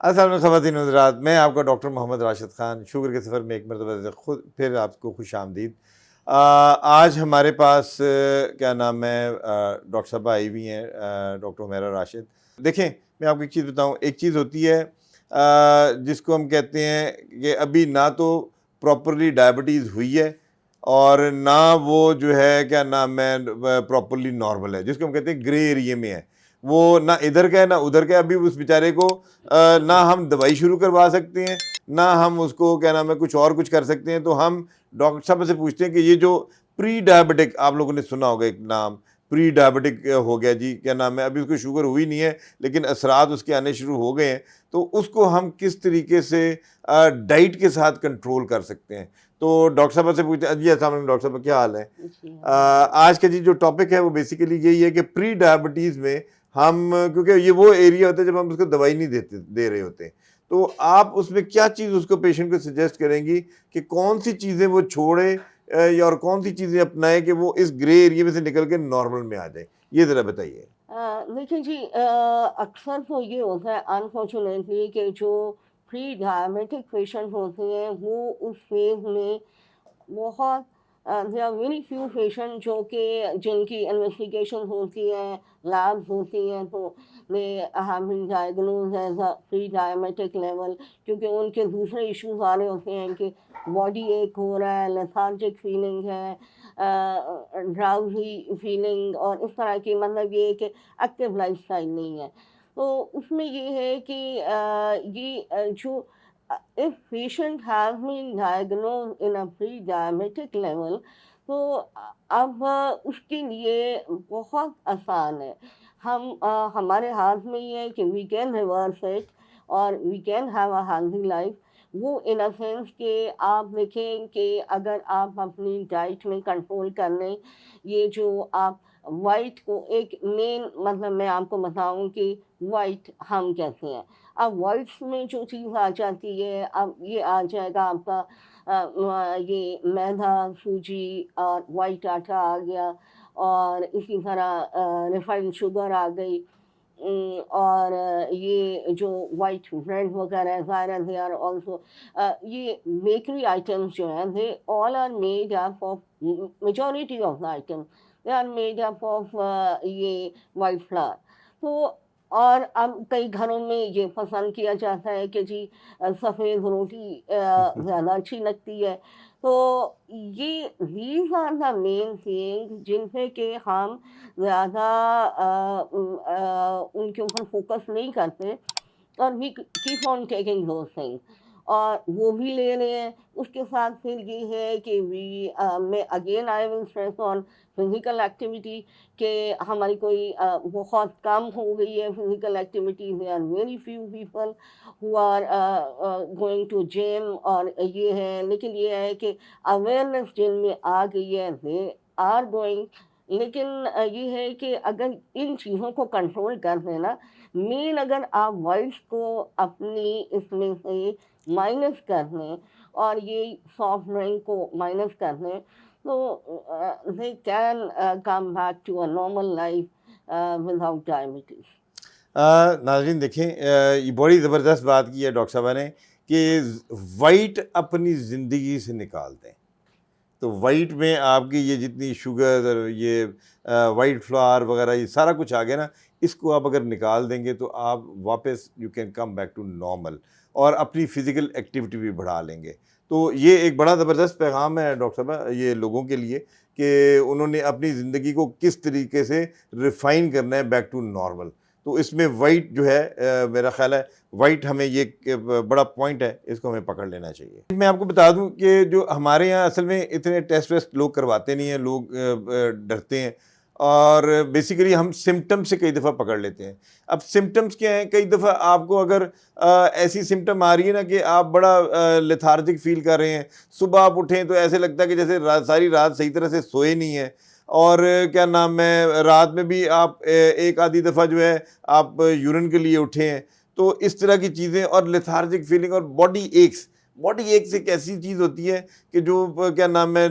अस्सलाम वालेकुम ख़वातीन व हज़रात, मैं आपका डॉक्टर मोहम्मद राशिद ख़ान शुगर के सफ़र में एक मरतबा से खुद फिर आपको खुश आमदीद। आज हमारे पास क्या नाम है डॉक्टर साहबा आई हुई हैं, डॉक्टर हुमैरा राशिद। देखें, मैं आपको एक चीज़ बताऊँ, एक चीज़ होती है जिसको हम कहते हैं कि अभी ना तो प्रॉपरली डायबिटीज़ हुई है और ना वो जो है क्या नाम है प्रॉपरली नॉर्मल है, जिसको हम कहते हैं ग्रे एरिया में है। वो ना इधर का है ना उधर का है। अभी उस बेचारे को ना हम दवाई शुरू करवा सकते हैं, ना हम उसको क्या नाम है कुछ कर सकते हैं। तो हम डॉक्टर साहब से पूछते हैं कि ये जो प्री डायबिटिक, आप लोगों ने सुना होगा एक नाम, प्री डायबिटिक हो गया जी, क्या नाम है, अभी उसको शुगर हुई नहीं है लेकिन असरात उसके आने शुरू हो गए हैं, तो उसको हम किस तरीके से डाइट के साथ कंट्रोल कर सकते हैं। तो डॉक्टर साहब से पूछते हैं। जी अस्सलाम वालेकुम डॉक्टर साहब, क्या हाल है? आज का जी जो टॉपिक है वो बेसिकली यही है कि प्री डायबिटीज़ में हम, क्योंकि ये वो एरिया होता है जब हम उसको दवाई नहीं दे रहे होते, तो आप उसमें क्या चीज़ उसको पेशेंट को सजेस्ट करेंगी कि कौन सी चीज़ें वो छोड़े या और कौन सी चीज़ें अपनाए कि वो इस ग्रे एरिया में से निकल के नॉर्मल में आ जाए? ये ज़रा बताइए। देखिए जी, अक्सर तो ये होता है अनफॉर्चुनेटली कि जो प्री डायबिटिक पेशेंट होते हैं वो उस फेज में बहुत there are very few patient जो कि जिनकी इन्वेस्टिगेशन होती है, लैब्स होती हैं, तो they have been diagnosed as a pre diabetic level, क्योंकि उनके दूसरे इश्यूज आ रहे होते हैं कि बॉडी एक हो रहा है, लेथार्जिक फीलिंग है, ड्राउजी फीलिंग, और इस तरह की, मतलब ये कि एक्टिव लाइफस्टाइल नहीं है। तो उसमें ये है कि जो if patient has been diagnosed in a pre-diabetic level, तो अब उसके लिए बहुत आसान है। हमारे हाथ में ही है कि वी कैन रिवर्स इट और we can have a healthy life. वो इन अ सेंस कि आप देखें कि अगर आप अपनी डाइट में कंट्रोल कर लें, ये जो आप वाइट को एक मेन, मतलब मैं आपको बताऊं कि वाइट हम कहते हैं। अब वाइट्स में जो चीज़ आ जाती है, अब ये आ जाएगा आपका ये मैदा, सूजी और वाइट आटा आ गया, और इसी तरह रिफाइंड शुगर आ गई। और ये जो व्हाइट ब्रेड वगैरह, ज़ाहिर दे आर ऑल्सो, ये बेकरी आइटम्स जो हैं, they all are made up of, majority of the item they are made up of ये वाइट फ्लावर। तो और अब कई घरों में ये पसंद किया जाता है कि जी सफ़ेद रोटी ज़्यादा अच्छी लगती है। तो ये these are the main thing जिन पे कि हम ज़्यादा उनके ऊपर फोकस नहीं करते, और we keep on taking those things, और वो भी ले रहे हैं। उसके साथ फिर ये है कि मैं again I will stress on physical activity, कि हमारी कोई बहुत कम हो गई है physical activity. There are very few people who are going to gym, और ये है, लेकिन ये है कि अवेयरनेस जिन में आ गई है, दे आर गोइंग। लेकिन ये है कि अगर इन चीज़ों को कंट्रोल कर देना, मेन अगर आप वॉइस को अपनी इसमें से माइनस कर दें और ये सॉफ्ट ड्रिंक को माइनस कर दें, तो they can come back to a normal life without diabetes. नाज़रीन देखें, ये बड़ी ज़बरदस्त बात की है डॉक्टर साहबा ने कि वाइट अपनी ज़िंदगी से निकाल दें। तो वाइट में आपकी ये जितनी शुगर, ये वाइट फ्लावर वगैरह, ये सारा कुछ आ गया ना, इसको आप अगर निकाल देंगे तो आप वापस you can come back to normal और अपनी फ़िज़िकल एक्टिविटी भी बढ़ा लेंगे। तो ये एक बड़ा ज़बरदस्त पैगाम है डॉक्टर साहब ये लोगों के लिए कि उन्होंने अपनी ज़िंदगी को किस तरीके से रिफ़ाइन करना है बैक टू नॉर्मल। तो इसमें वाइट जो है, मेरा ख़्याल है वाइट हमें ये बड़ा पॉइंट है, इसको हमें पकड़ लेना चाहिए। मैं आपको बता दूं कि जो हमारे यहाँ असल में इतने टेस्ट वेस्ट लोग करवाते नहीं हैं, लोग डरते हैं और बेसिकली हम सिम्टम से कई दफ़ा पकड़ लेते हैं। अब सिम्टम्स क्या हैं? कई दफ़ा आपको अगर ऐसी सिम्टम आ रही है ना कि आप बड़ा लेथार्जिक फील कर रहे हैं, सुबह आप उठें तो ऐसे लगता है कि जैसे सारी रात सही तरह से सोए नहीं है, और क्या नाम है रात में भी आप एक आधी दफ़ा जो है आप यूरिन के लिए उठे हैं, तो इस तरह की चीज़ें, और लेथार्जिक फीलिंग और बॉडी एक ऐसी चीज़ होती है कि जो क्या नाम है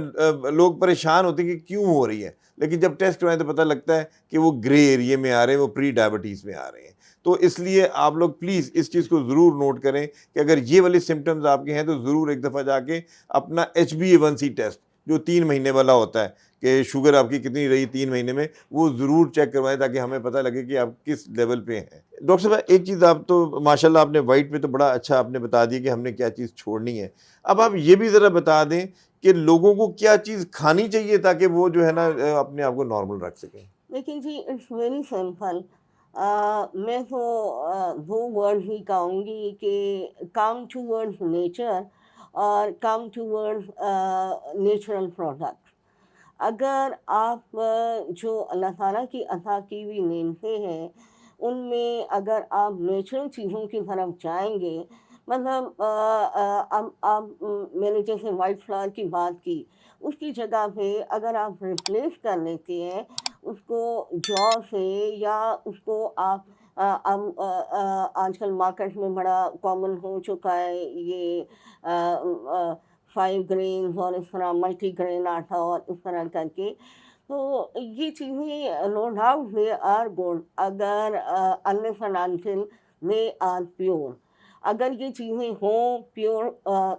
लोग परेशान होते हैं कि क्यों हो रही है। लेकिन जब टेस्ट करवाएं तो पता लगता है कि वो ग्रे एरिए में आ रहे हैं, वो प्री डायबिटीज़ में आ रहे हैं। तो इसलिए आप लोग प्लीज़ इस चीज़ को ज़रूर नोट करें कि अगर ये वाले सिम्टम्स आपके हैं तो ज़रूर एक दफ़ा जाके अपना HbA1c टेस्ट जो 3 महीने वाला होता है कि शुगर आपकी कितनी रही 3 महीने में, वो ज़रूर चेक करवाएं ताकि हमें पता लगे कि आप किस लेवल पे हैं। डॉक्टर साहब, एक चीज़ आप तो माशाल्लाह आपने वाइट पे तो बड़ा अच्छा आपने बता दिया कि हमने क्या चीज़ छोड़नी है। अब आप ये भी ज़रा बता दें कि लोगों को क्या चीज़ खानी चाहिए ताकि वो जो है ना अपने आप को नॉर्मल रख सकें? लेकिन जी इट्स वेरी सिंपल। मैं तो दो वर्ड ही कहूँगी कि कम टूवर्ड्स नेचर और कम टूवर्ड्स नेचुरल प्रोडक्ट। अगर आप जो अल्लाह ताला की अता की हुई नेमतें हैं, उनमें अगर आप नेचुरल चीज़ों की तरफ जाएँगे, मतलब मैंने जैसे वाइट फ्लावर की बात की, उसकी जगह पे अगर आप रिप्लेस कर लेते हैं उसको जौ से, या उसको आप आजकल मार्केट में बड़ा कॉमन हो चुका है ये 5 ग्रेन्स और इस तरह मल्टीग्रेन आटा और इस तरह करके। तो ये चीज़ें no doubt they are good अगर unless and until they are pure. अगर ये चीज़ें हों प्योर,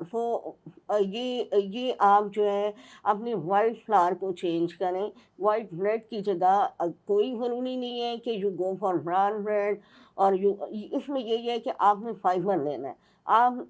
तो ये आप जो है अपने वाइट फ्लावर को चेंज करें। वाइट ब्रेड की जगह कोई ज़रूरी नहीं है कि you go for brown bread, और इसमें यही है कि आपने फाइबर लेना है।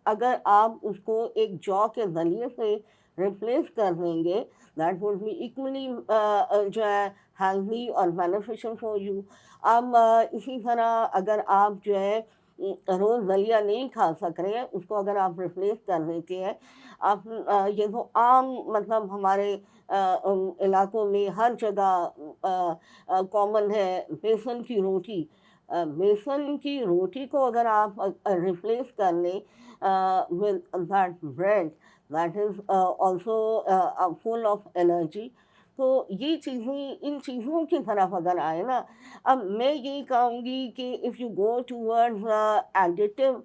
अगर आप उसको एक जौ के दलिए से रिप्लेस कर देंगे, दैट वुड बी इक्वली जो है हेल्दी और बेनिफिशियल फॉर यू। अब इसी तरह अगर आप जो है रोज़ दलिया नहीं खा सक रहे हैं, उसको अगर आप रिप्लेस कर देते हैं, आप ये तो आम मतलब हमारे इलाकों में हर जगह कॉमन है बेसन की रोटी। बेसन की रोटी को अगर आप रिप्लेस कर लें with that bread that is also full of energy, तो ये चीज़ें इन चीज़ों की तरफ अगर आए ना, अब मैं ये कहूँगी कि if you go towards additive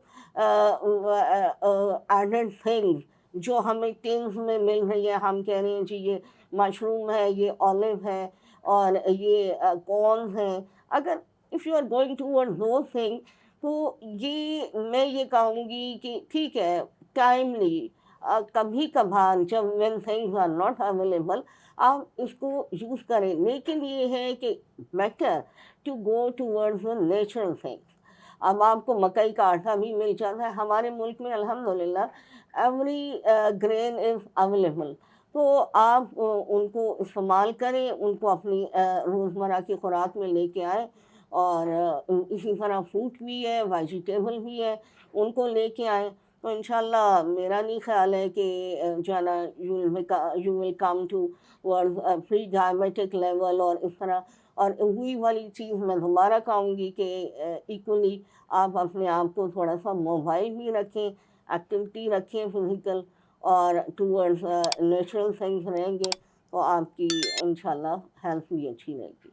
added things जो हमें टिन्स में मिल रही है, हम कह रहे हैं जी ये मशरूम है, ये ऑलिव है और ये कॉर्न्स हैं, अगर if you are going towards those thing, तो ये मैं ये कहूँगी कि ठीक है टाइमली कभी कभार जब when things are not available आप इसको यूज़ करें, लेकिन ये है कि better to go towards natural things. अब आपको मकई का आटा भी मिल जाता है हमारे मुल्क में अल्हम्दुलिल्लाह, एवरी ग्रेन इज़ अवेलेबल। तो आप उनको इस्तेमाल करें, उनको अपनी रोज़मर्रा की खुराक में लेके आएँ, और इसी तरह फ्रूट भी है, वेजिटेबल भी है, उनको लेके आएँ। तो इंशाल्लाह मेरा नहीं ख़्याल है कि जो है ना you will come towards pre diabetic level और इस तरह। और वही वाली चीज़ मैं दोबारा कहूँगी कि इक्वली आप अपने आप को थोड़ा-सा मोबाइल भी रखें, एक्टिविटी रखें फिज़िकल, और टूवर्ड्स नेचुरल थिंग्स रहेंगे, तो आपकी इंशाल्लाह हेल्थ भी अच्छी रहेगी।